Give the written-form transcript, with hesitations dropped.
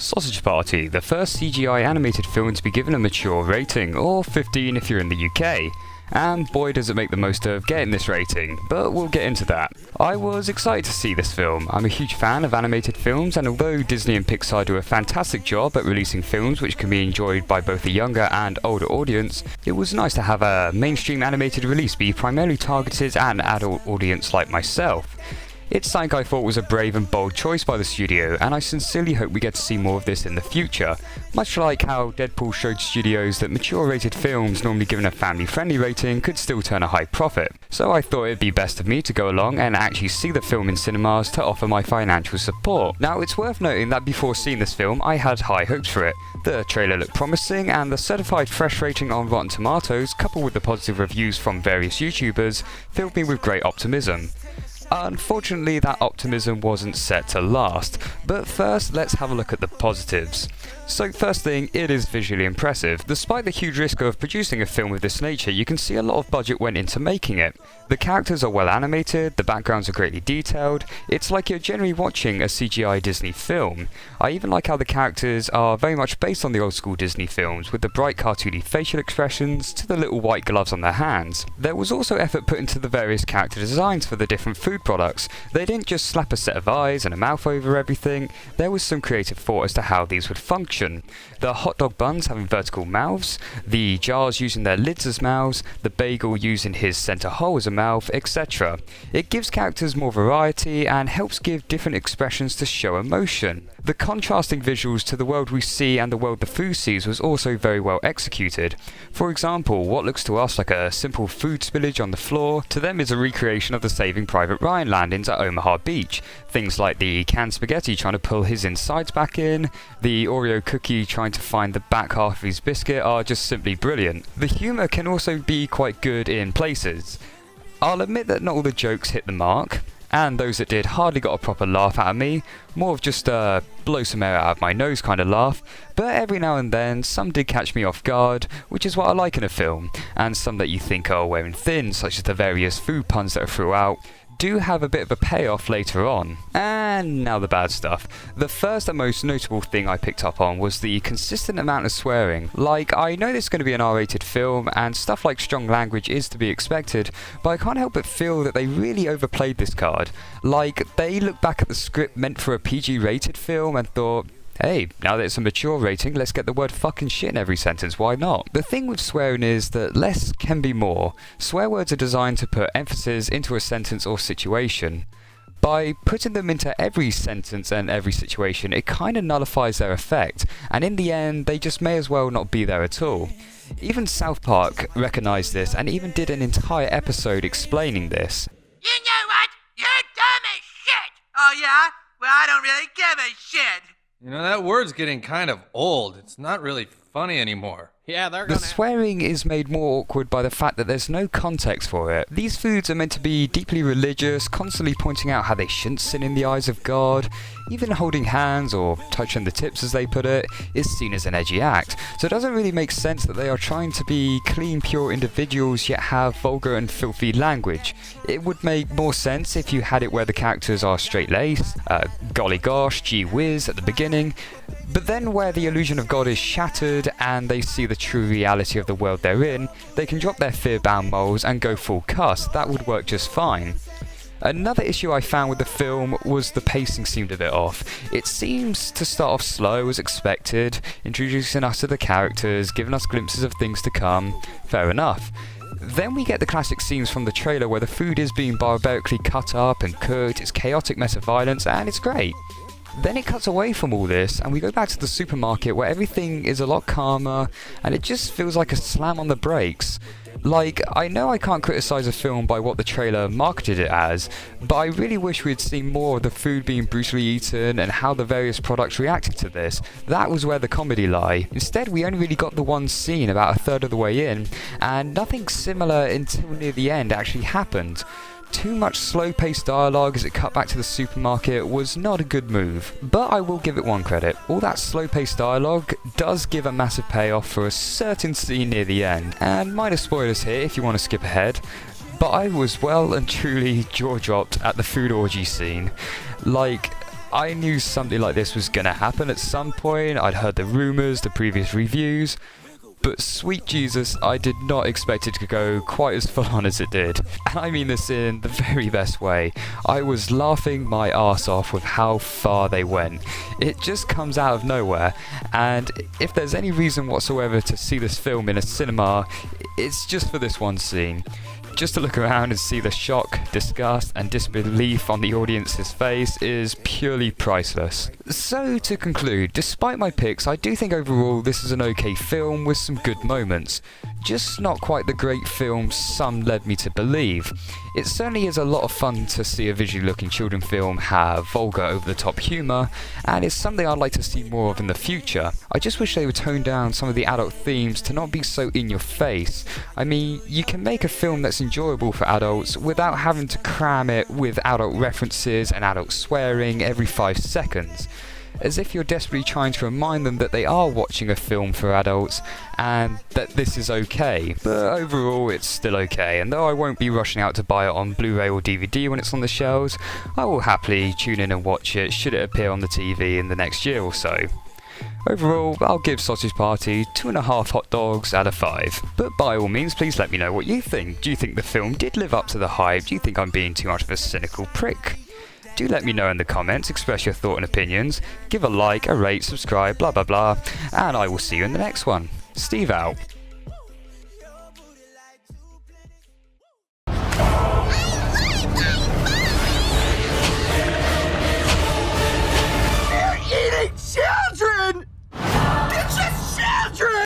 Sausage Party, the first CGI animated film to be given a mature rating, or 15 if you're in the UK. And boy does it make the most of getting this rating, but we'll get into that. I was excited to see this film. I'm a huge fan of animated films, and although Disney and Pixar do a fantastic job at releasing films which can be enjoyed by both a younger and older audience, it was nice to have a mainstream animated release be primarily targeted at an adult audience like myself. It's something I thought was a brave and bold choice by the studio, and I sincerely hope we get to see more of this in the future, much like how Deadpool showed studios that mature rated films normally given a family friendly rating could still turn a high profit. So I thought it'd be best of me to go along and actually see the film in cinemas to offer my financial support. Now it's worth noting that before seeing this film I had high hopes for it. The trailer looked promising, and the certified fresh rating on Rotten Tomatoes, coupled with the positive reviews from various YouTubers, filled me with great optimism. Unfortunately, that optimism wasn't set to last, but first let's have a look at the positives. So first thing, it is visually impressive. Despite the huge risk of producing a film of this nature, you can see a lot of budget went into making it. The characters are well animated, the backgrounds are greatly detailed, it's like you're generally watching a CGI Disney film. I even like how the characters are very much based on the old school Disney films, with the bright cartoony facial expressions to the little white gloves on their hands. There was also effort put into the various character designs for the different food products. They didn't just slap a set of eyes and a mouth over everything, there was some creative thought as to how these would function. The hot dog buns having vertical mouths, the jars using their lids as mouths, the bagel using his centre hole as a mouth, etc. It gives characters more variety and helps give different expressions to show emotion. The contrasting visuals to the world we see and the world the food sees was also very well executed. For example, what looks to us like a simple food spillage on the floor, to them is a recreation of the Saving Private Ryan landings at Omaha Beach. Things like the canned spaghetti trying to pull his insides back in, the Oreo cookie trying to find the back half of his biscuit are just simply brilliant. The humour can also be quite good in places. I'll admit that not all the jokes hit the mark, and those that did hardly got a proper laugh out of me, more of just a blow some air out of my nose kind of laugh, but every now and then some did catch me off guard, which is what I like in a film, and some that you think are wearing thin, such as the various food puns that are throughout, do have a bit of a payoff later on. And now the bad stuff. The first and most notable thing I picked up on was the consistent amount of swearing. Like, I know this is going to be an R-rated film and stuff like strong language is to be expected, but I can't help but feel that they really overplayed this card. Like, they looked back at the script meant for a PG-rated film and thought, hey, now that it's a mature rating, let's get the word fucking shit in every sentence, why not? The thing with swearing is that less can be more. Swear words are designed to put emphasis into a sentence or situation. By putting them into every sentence and every situation, it kind of nullifies their effect, and in the end, they just may as well not be there at all. Even South Park recognised this and even did an entire episode explaining this. You know what? You're dumb as shit! Oh yeah? Well, I don't really give a shit! You know, that word's getting kind of old. It's not really funny anymore. Yeah, The swearing is made more awkward by the fact that there's no context for it. These foods are meant to be deeply religious, constantly pointing out how they shouldn't sin in the eyes of God. Even holding hands, or touching the tips as they put it, is seen as an edgy act. So it doesn't really make sense that they are trying to be clean, pure individuals yet have vulgar and filthy language. It would make more sense if you had it where the characters are straight-laced, golly gosh, gee whiz at the beginning, but then where the illusion of God is shattered and they see the true reality of the world they're in, they can drop their fear-bound morals and go full cuss. That would work just fine. Another issue I found with the film was the pacing seemed a bit off. It seems to start off slow as expected, introducing us to the characters, giving us glimpses of things to come. Fair enough. Then we get the classic scenes from the trailer where the food is being barbarically cut up and cooked, it's a chaotic mess of violence, and it's great. Then it cuts away from all this and we go back to the supermarket where everything is a lot calmer and it just feels like a slam on the brakes. Like, I know I can't criticise a film by what the trailer marketed it as, but I really wish we had seen more of the food being brutally eaten and how the various products reacted to this. That was where the comedy lay. Instead, we only really got the one scene about a third of the way in, and nothing similar until near the end actually happened. Too much slow-paced dialogue as it cut back to the supermarket was not a good move, but I will give it one credit. All that slow-paced dialogue does give a massive payoff for a certain scene near the end, and minor spoilers here if you want to skip ahead, but I was well and truly jaw-dropped at the food orgy scene. Like, I knew something like this was gonna happen at some point. I'd heard the rumours, the previous reviews, but sweet Jesus, I did not expect it to go quite as full on as it did. And I mean this in the very best way. I was laughing my arse off with how far they went. It just comes out of nowhere, and if there's any reason whatsoever to see this film in a cinema, it's just for this one scene. Just to look around and see the shock, disgust and disbelief on the audience's face is purely priceless. So to conclude, despite my picks, I do think overall this is an okay film with some good moments. Just not quite the great film some led me to believe. It certainly is a lot of fun to see a visually looking children film have vulgar over-the-top humour, and it's something I'd like to see more of in the future. I just wish they would tone down some of the adult themes to not be so in your face. I mean, you can make a film that's enjoyable for adults without having to cram it with adult references and adult swearing every 5 seconds. As if you're desperately trying to remind them that they are watching a film for adults and that this is okay. But overall it's still okay, and though I won't be rushing out to buy it on Blu-ray or DVD when it's on the shelves, I will happily tune in and watch it should it appear on the TV in the next year or so. Overall, I'll give Sausage Party 2.5 hot dogs out of 5. But by all means, please let me know what you think. Do you think the film did live up to the hype? Do you think I'm being too much of a cynical prick? Do let me know in the comments, express your thought and opinions, give a like, a rate, subscribe, blah blah blah, and I will see you in the next one. Steve out.